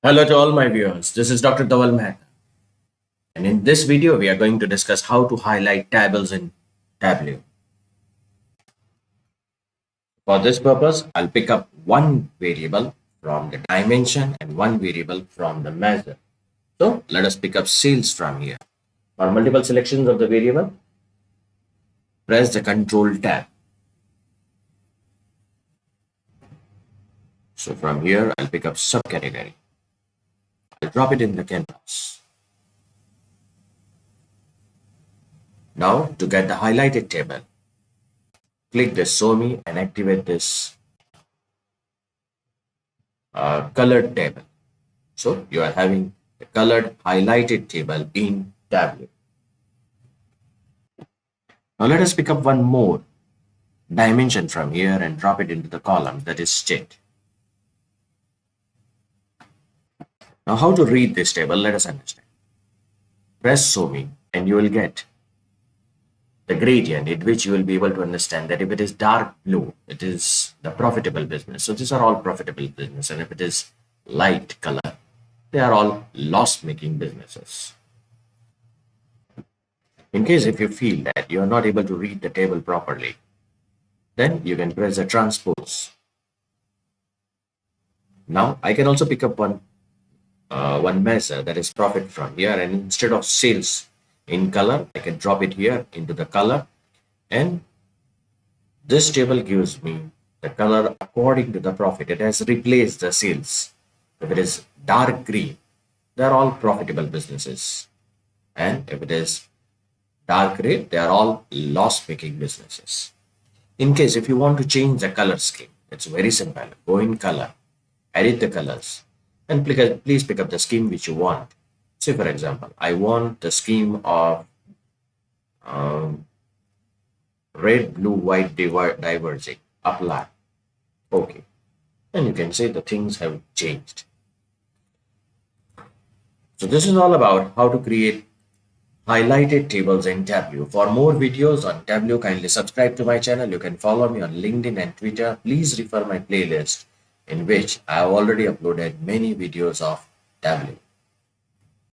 Hello to all my viewers. This is Dr. Dhaval Maheta. And in this video, we are going to discuss how to highlight tables in Tableau. For this purpose, I'll pick up one variable from the dimension and one variable from the measure. So let us pick up sales from here. For multiple selections of the variable, press the Control tab. So from here, I'll pick up subcategory. I'll drop it in the canvas. Now to get the highlighted table, click the Show Me and activate this colored table. So you are having the colored highlighted table in Tableau. Now let us pick up one more dimension from here and drop it into the column, that is state. Now how to read this table, let us understand. Press Show Me and you will get the gradient in which you will be able to understand that if it is dark blue, it is the profitable business. So these are all profitable business, and if it is light color, they are all loss-making businesses. In case if you feel that you are not able to read the table properly, then you can press the transpose. Now I can also pick up one measure, that is profit, from here, and instead of sales in color, I can drop it here into the color, and this table gives me the color according to the profit. It has replaced the sales. If it is dark green, they are all profitable businesses, and if it is dark red, they are all loss-making businesses. In case if you want to change the color scheme, it's very simple. Go in color, edit the colors, and please pick up the scheme which you want. Say for example, I want the scheme of red, blue, white diverging. Apply. Okay. And you can say the things have changed. So this is all about how to create highlighted tables in Tableau. For more videos on Tableau, kindly subscribe to my channel. You can follow me on LinkedIn and Twitter. Please refer my playlist in which I have already uploaded many videos of Tableau.